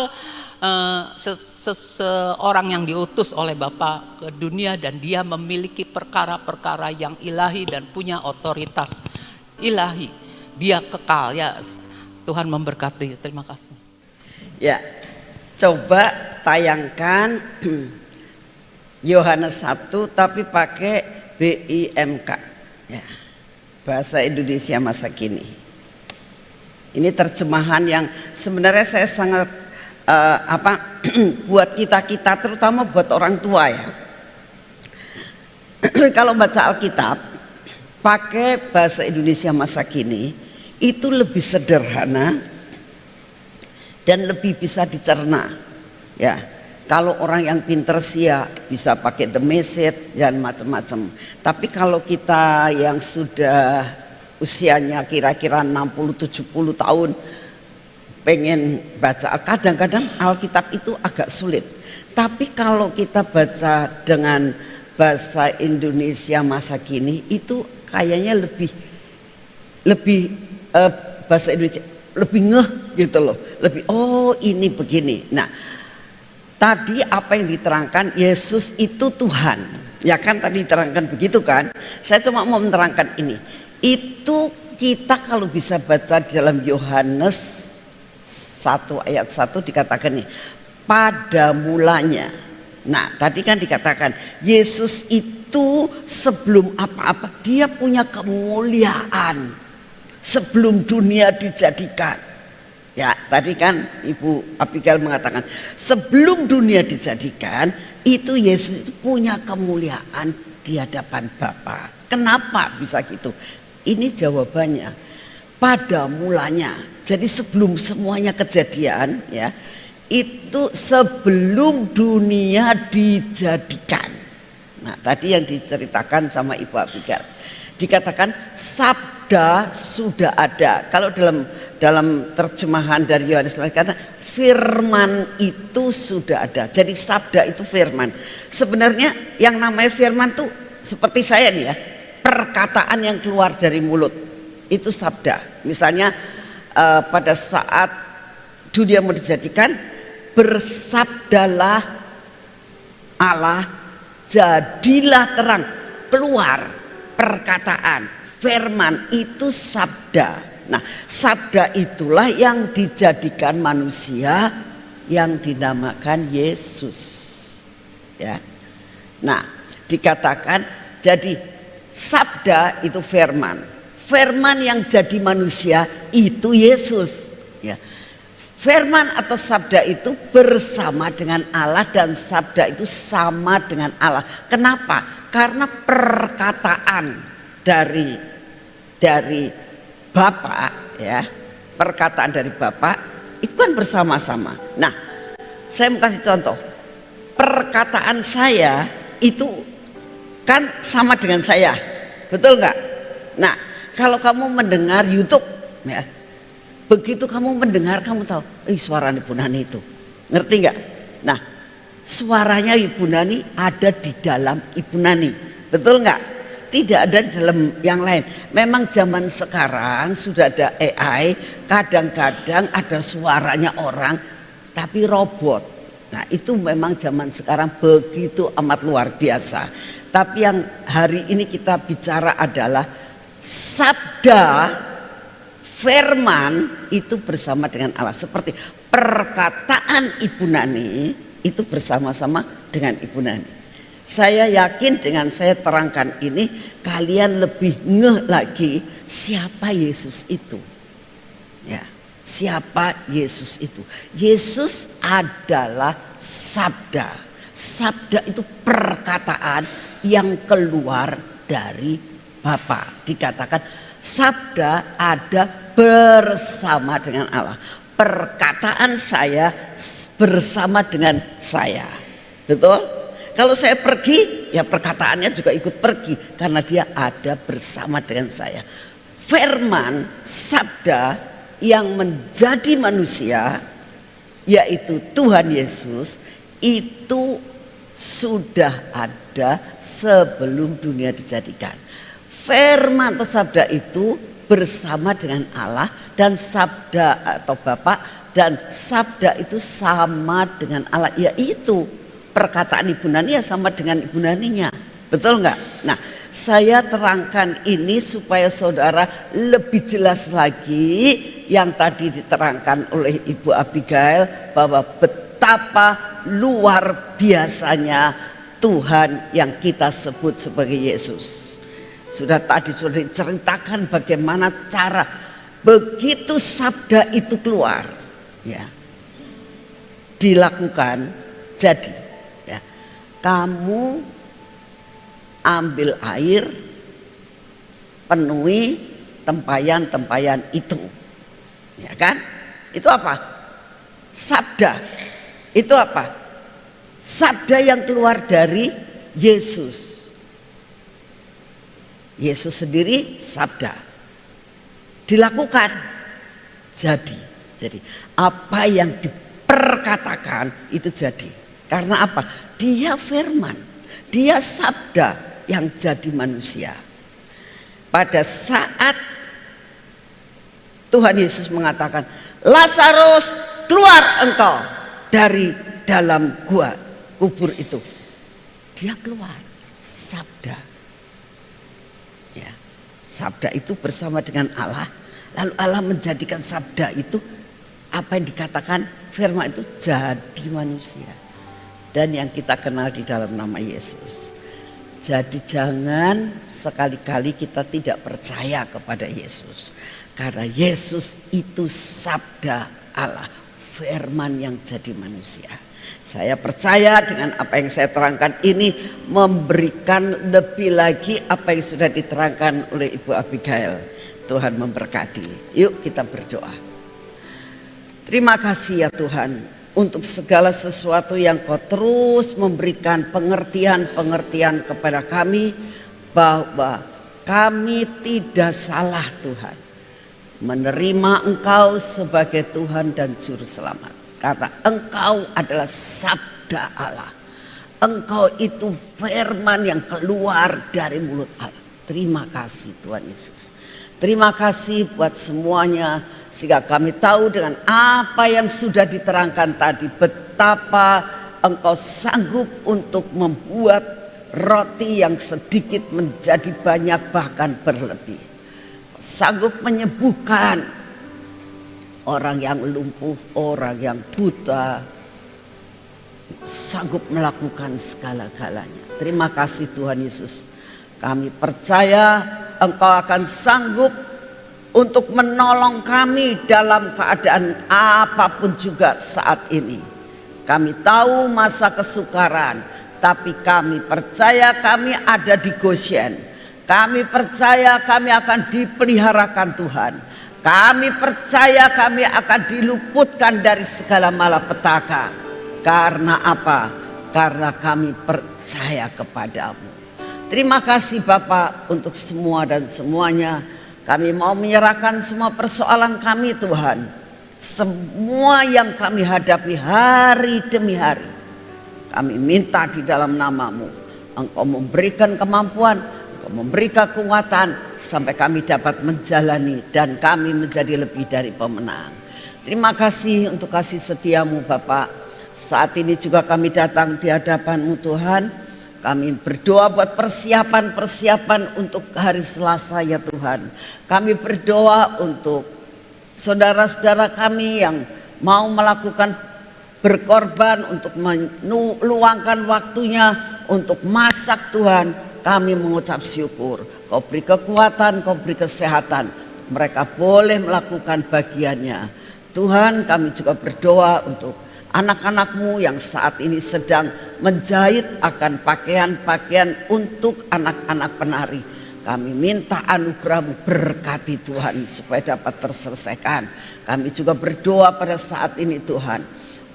seseorang yang diutus oleh Bapa ke dunia dan dia memiliki perkara-perkara yang ilahi dan punya otoritas ilahi. Dia kekal ya. Tuhan memberkati. Terima kasih. Ya, coba tayangkan Yohanes 1 tapi pakai BIMK. Ya, bahasa Indonesia masa kini. Ini terjemahan yang sebenarnya saya sangat buat kita terutama buat orang tua ya. Kalau baca Alkitab pakai bahasa Indonesia masa kini itu lebih sederhana dan lebih bisa dicerna ya. Kalau orang yang pinter sih ya bisa pakai The Message dan macam-macam. Tapi kalau kita yang sudah usianya kira-kira 60-70 tahun pengen baca, kadang-kadang Alkitab itu agak sulit. Tapi kalau kita baca dengan bahasa Indonesia masa kini itu kayaknya lebih bahasa Indonesia lebih ngeh gitu loh, lebih oh ini begini. Nah, tadi apa yang diterangkan Yesus itu Tuhan, ya kan tadi diterangkan begitu kan? Saya cuma mau menerangkan ini. Itu kita kalau bisa baca dalam Yohanes 1 ayat 1 dikatakan nih, pada mulanya. Nah, tadi kan dikatakan Yesus itu sebelum apa-apa dia punya kemuliaan. Sebelum dunia dijadikan. Ya, tadi kan Ibu Abigail mengatakan sebelum dunia dijadikan itu Yesus itu punya kemuliaan di hadapan Bapa. Kenapa bisa gitu? Ini jawabannya. Pada mulanya. Jadi sebelum semuanya kejadian ya, itu sebelum dunia dijadikan. Nah, tadi yang diceritakan sama Ibu Abigail. Dikatakan sabda sudah ada. Kalau dalam terjemahan dari Yohanes kata firman itu sudah ada. Jadi sabda itu firman. Sebenarnya yang namanya firman tuh seperti saya nih ya, perkataan yang keluar dari mulut itu sabda. Misalnya pada saat dunia mau dijadikan, bersabdalah Allah, jadilah terang. Keluar perkataan, firman itu sabda. Nah, sabda itulah yang dijadikan manusia yang dinamakan Yesus. Ya. Nah, dikatakan jadi sabda itu firman. Firman yang jadi manusia itu Yesus. Ya. Firman atau sabda itu bersama dengan Allah dan sabda itu sama dengan Allah. Kenapa? Karena perkataan dari Bapa, ya, perkataan dari Bapa itu kan bersama-sama. Nah, saya mau kasih contoh. Perkataan saya itu kan sama dengan saya, betul nggak? Nah, kalau kamu mendengar YouTube, ya, begitu kamu mendengar, kamu tahu, suara Ibu Nani itu, ngerti nggak? Nah, suaranya Ibu Nani ada di dalam Ibu Nani, betul nggak? Tidak ada di dalam yang lain. Memang zaman sekarang sudah ada AI, kadang-kadang ada suaranya orang, tapi robot. Nah, itu memang zaman sekarang begitu amat luar biasa. Tapi yang hari ini kita bicara adalah sabda, firman itu bersama dengan Allah. Seperti perkataan Ibu Nani itu bersama-sama dengan Ibu Nani. Saya yakin dengan saya terangkan ini kalian lebih ngeh lagi siapa Yesus itu. Ya, siapa Yesus itu? Yesus adalah sabda. Sabda itu perkataan yang keluar dari Bapa. Dikatakan sabda ada bersama dengan Allah. Perkataan saya bersama dengan saya. Betul? Kalau saya pergi, ya perkataannya juga ikut pergi karena dia ada bersama dengan saya. Firman, sabda yang menjadi manusia, yaitu Tuhan Yesus, itu sudah ada sebelum dunia dijadikan. Firman atau sabda itu bersama dengan Allah, dan sabda atau Bapa, dan sabda itu sama dengan Allah, yaitu perkataan Ibu Nani ya sama dengan Ibu Naninya, betul nggak? Nah, saya terangkan ini supaya saudara lebih jelas lagi yang tadi diterangkan oleh Ibu Abigail, bahwa betapa luar biasanya Tuhan yang kita sebut sebagai Yesus. Sudah tadi sudah diceritakan bagaimana cara begitu sabda itu keluar, ya, dilakukan. Jadi kamu ambil air, penuhi tempayan-tempayan itu, ya kan? Itu apa? Sabda. Itu apa? Sabda yang keluar dari Yesus. Yesus sendiri sabda. Dilakukan. Jadi apa yang diperkatakan itu jadi. Karena apa? Dia firman, dia sabda yang jadi manusia. Pada saat Tuhan Yesus mengatakan, Lazarus, keluar engkau dari dalam gua kubur itu. Dia keluar, sabda. Ya, sabda itu bersama dengan Allah. Lalu Allah menjadikan sabda itu, apa yang dikatakan firman itu jadi manusia. Dan yang kita kenal di dalam nama Yesus. Jadi jangan sekali-kali kita tidak percaya kepada Yesus. Karena Yesus itu sabda Allah, firman yang jadi manusia. Saya percaya dengan apa yang saya terangkan ini memberikan lebih lagi apa yang sudah diterangkan oleh Ibu Abigail. Tuhan memberkati. Yuk kita berdoa. Terima kasih ya Tuhan, untuk segala sesuatu yang Kau terus memberikan pengertian-pengertian kepada kami, bahwa kami tidak salah Tuhan menerima Engkau sebagai Tuhan dan Juru Selamat. Karena Engkau adalah sabda Allah. Engkau itu firman yang keluar dari mulut Allah. Terima kasih Tuhan Yesus. Terima kasih buat semuanya, sehingga kami tahu dengan apa yang sudah diterangkan tadi, betul betapa Engkau sanggup untuk membuat roti yang sedikit menjadi banyak, bahkan berlebih. Sanggup menyembuhkan orang yang lumpuh, orang yang buta, sanggup melakukan segala-galanya. Terima kasih Tuhan Yesus. Kami percaya Engkau akan sanggup untuk menolong kami dalam keadaan apapun juga saat ini. Kami tahu masa kesukaran, tapi kami percaya kami ada di Goshen. Kami percaya kami akan dipeliharakan Tuhan. Kami percaya kami akan diluputkan dari segala malapetaka. Karena apa? Karena kami percaya kepadamu. Terima kasih Bapak untuk semua dan semuanya. Kami mau menyerahkan semua persoalan kami Tuhan. Semua yang kami hadapi hari demi hari, kami minta di dalam nama-Mu. Engkau memberikan kemampuan, Engkau memberi kekuatan sampai kami dapat menjalani dan kami menjadi lebih dari pemenang. Terima kasih untuk kasih setia-Mu Bapak. Saat ini juga kami datang di hadapan-Mu Tuhan. Kami berdoa buat persiapan-persiapan untuk hari Selasa ya Tuhan. Kami berdoa untuk saudara-saudara kami yang mau melakukan berkorban untuk meluangkan waktunya untuk masak Tuhan. Kami mengucap syukur. Kau beri kekuatan, Kau beri kesehatan. Mereka boleh melakukan bagiannya. Tuhan, kami juga berdoa untuk anak-anak-Mu yang saat ini sedang menjahit akan pakaian-pakaian untuk anak-anak penari. Kami minta anugerah-Mu, berkati Tuhan supaya dapat terselesaikan. Kami juga berdoa pada saat ini Tuhan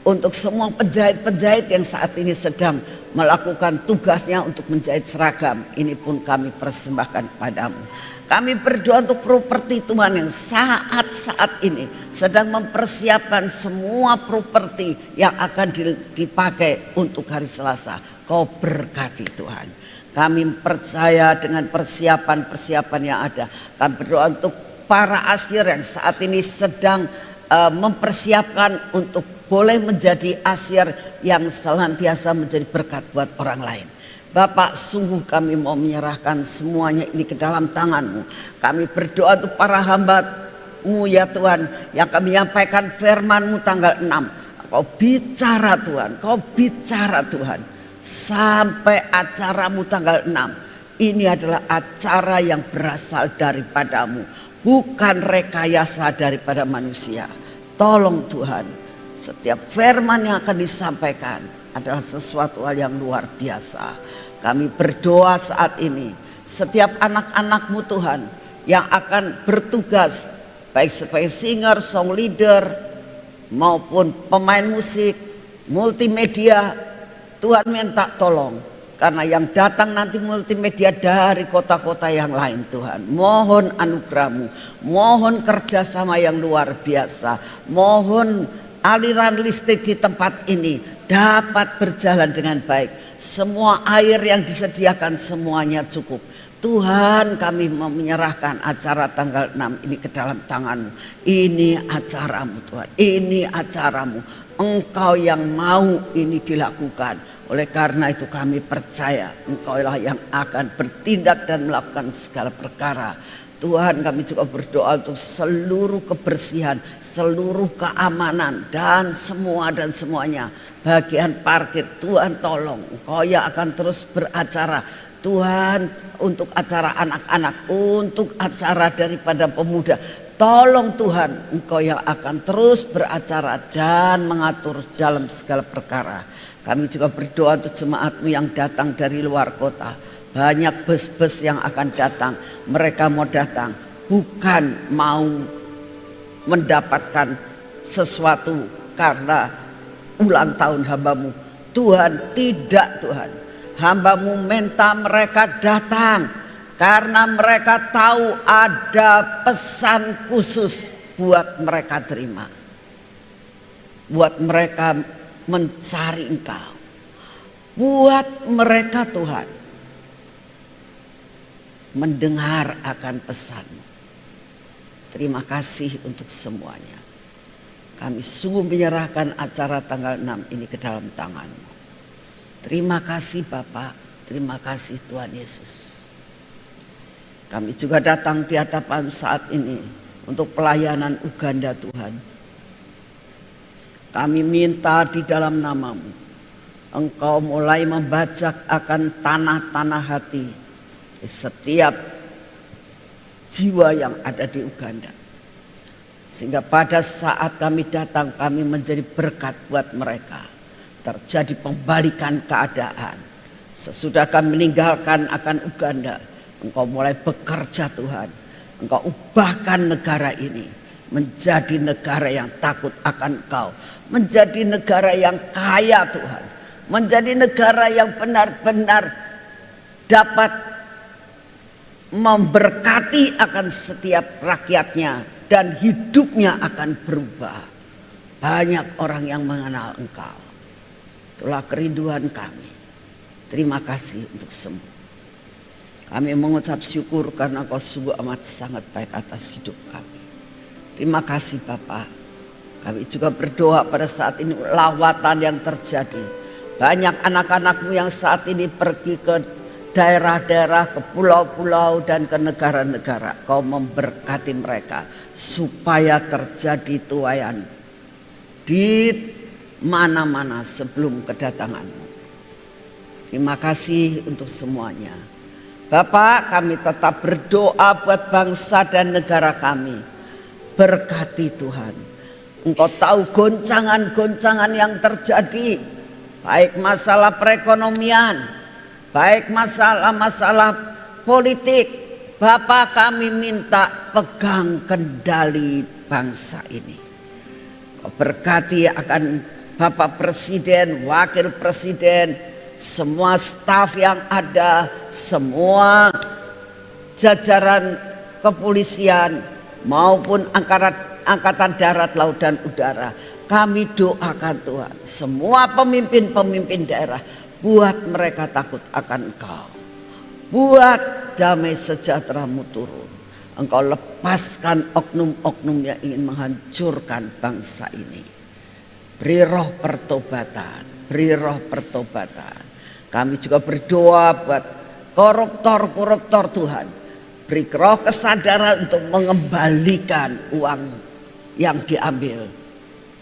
untuk semua penjahit-penjahit yang saat ini sedang melakukan tugasnya untuk menjahit seragam. Ini pun kami persembahkan kepadamu. Kami berdoa untuk properti Tuhan yang saat ini sedang mempersiapkan semua properti yang akan dipakai untuk hari Selasa. Kau berkati Tuhan. Kami percaya dengan persiapan-persiapan yang ada. Kami berdoa untuk para asir yang saat ini sedang mempersiapkan untuk boleh menjadi asir yang senantiasa menjadi berkat buat orang lain. Bapak, sungguh kami mau menyerahkan semuanya ini ke dalam tangan-Mu. Kami berdoa untuk para hamba-Mu ya Tuhan, yang kami menyampaikan firman-Mu tanggal 6. Kau bicara Tuhan, Kau bicara Tuhan. Sampai acaramu tanggal 6. Ini adalah acara yang berasal daripada-Mu, bukan rekayasa daripada manusia. Tolong Tuhan, setiap firman yang akan disampaikan adalah sesuatu hal yang luar biasa. Kami berdoa saat ini, setiap anak-anak-Mu Tuhan yang akan bertugas, baik sebagai singer, song leader, maupun pemain musik, multimedia, Tuhan minta tolong. Karena yang datang nanti multimedia dari kota-kota yang lain Tuhan. Mohon anugerah-Mu, mohon kerjasama yang luar biasa. Mohon aliran listrik di tempat ini dapat berjalan dengan baik. Semua air yang disediakan semuanya cukup. Tuhan, kami menyerahkan acara tanggal 6 ini ke dalam tangan-Mu. Ini acaramu Tuhan, ini acaramu. Engkau yang mau ini dilakukan. Oleh karena itu kami percaya Engkaulah yang akan bertindak dan melakukan segala perkara. Tuhan, kami juga berdoa untuk seluruh kebersihan, seluruh keamanan dan semuanya. Bagian parkir, Tuhan tolong, Engkau yang akan terus beracara. Tuhan, untuk acara anak-anak, untuk acara daripada pemuda. Tolong Tuhan, Engkau yang akan terus beracara dan mengatur dalam segala perkara. Kami juga berdoa untuk jemaat-Mu yang datang dari luar kota. Banyak bus-bus yang akan datang. Mereka mau datang bukan mau mendapatkan sesuatu karena ulang tahun hamba-Mu. Tuhan, tidak Tuhan. Hamba-Mu minta mereka datang karena mereka tahu ada pesan khusus buat mereka terima. Buat mereka mencari Engkau. Buat mereka Tuhan mendengar akan pesan. Terima kasih untuk semuanya. Kami sungguh menyerahkan acara tanggal 6 ini ke dalam tangan-Mu. Terima kasih Bapak, terima kasih Tuhan Yesus. Kami juga datang di hadapan saat ini untuk pelayanan Uganda Tuhan. Kami minta di dalam nama-Mu, Engkau mulai membajak akan tanah-tanah hati di setiap jiwa yang ada di Uganda. Sehingga pada saat kami datang, kami menjadi berkat buat mereka. Terjadi pembalikan keadaan. Sesudah kami meninggalkan akan Uganda, Engkau mulai bekerja Tuhan. Engkau ubahkan negara ini menjadi negara yang takut akan Engkau. Menjadi negara yang kaya Tuhan. Menjadi negara yang benar-benar dapat memberkati akan setiap rakyatnya. Dan hidupnya akan berubah. Banyak orang yang mengenal Engkau. Itulah kerinduan kami. Terima kasih untuk semua. Kami mengucap syukur karena Kau sungguh amat sangat baik atas hidup kami. Terima kasih Bapak. Kami juga berdoa pada saat ini lawatan yang terjadi. Banyak anak-anak-Mu yang saat ini pergi ke daerah-daerah, ke pulau-pulau dan ke negara-negara. Kau memberkati mereka supaya terjadi tuaian di mana-mana sebelum kedatangan-Mu. Terima kasih untuk semuanya. Bapak, kami tetap berdoa buat bangsa dan negara kami. Berkati Tuhan. Engkau tahu goncangan-goncangan yang terjadi, baik masalah perekonomian, baik masalah-masalah politik. Bapak, kami minta pegang kendali bangsa ini. Kau berkati akan Bapak Presiden, Wakil Presiden, semua staf yang ada, semua jajaran kepolisian maupun angkatan darat, laut dan udara. Kami doakan Tuhan, semua pemimpin-pemimpin daerah, buat mereka takut akan Engkau. Buat damai sejahtera-Mu turun. Engkau lepaskan oknum-oknum yang ingin menghancurkan bangsa ini. Beri roh pertobatan, beri roh pertobatan. Kami juga berdoa buat koruptor-koruptor Tuhan. Beri roh kesadaran untuk mengembalikan uang yang diambil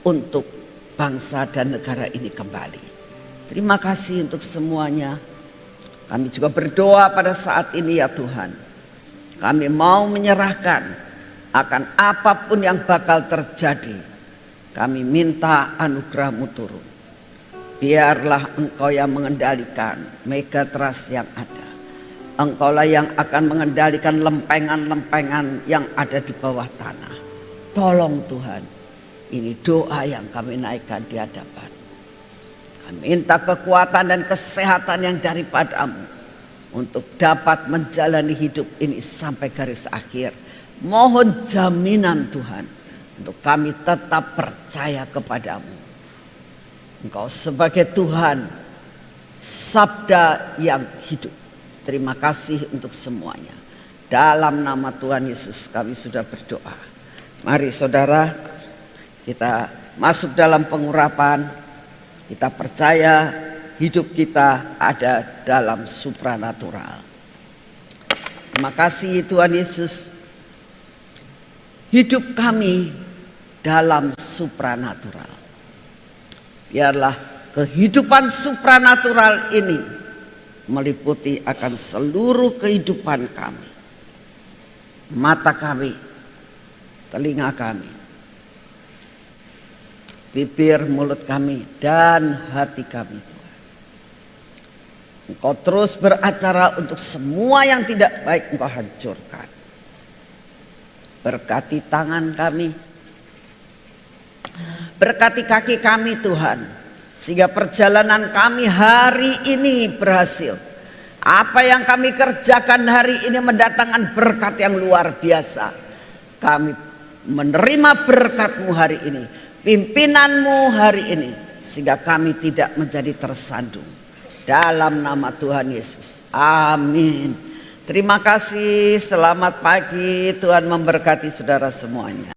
untuk bangsa dan negara ini kembali. Terima kasih untuk semuanya. Kami juga berdoa pada saat ini ya Tuhan. Kami mau menyerahkan akan apapun yang bakal terjadi. Kami minta anugerah-Mu turun. Biarlah Engkau yang mengendalikan megatrust yang ada. Engkaulah yang akan mengendalikan lempengan-lempengan yang ada di bawah tanah. Tolong Tuhan, ini doa yang kami naikkan di hadapan. Kami minta kekuatan dan kesehatan yang daripada-Mu untuk dapat menjalani hidup ini sampai garis akhir. Mohon jaminan Tuhan untuk kami tetap percaya kepada-Mu. Engkau sebagai Tuhan, sabda yang hidup. Terima kasih untuk semuanya. Dalam nama Tuhan Yesus kami sudah berdoa. Mari saudara, kita masuk dalam pengurapan. Kita percaya hidup kita ada dalam supranatural. Terima kasih Tuhan Yesus. Hidup kami dalam supranatural. Biarlah kehidupan supranatural ini meliputi akan seluruh kehidupan kami. Mata kami, telinga kami, bibir, mulut kami, dan hati kami Tuhan. Engkau terus beracara untuk semua yang tidak baik Engkau hancurkan. Berkati tangan kami, berkati kaki kami Tuhan, sehingga perjalanan kami hari ini berhasil. Apa yang kami kerjakan hari ini mendatangkan berkat yang luar biasa. Kami menerima berkat-Mu hari ini, pimpinan-Mu hari ini, sehingga kami tidak menjadi tersandung. Dalam nama Tuhan Yesus, amin. Terima kasih, selamat pagi, Tuhan memberkati saudara semuanya.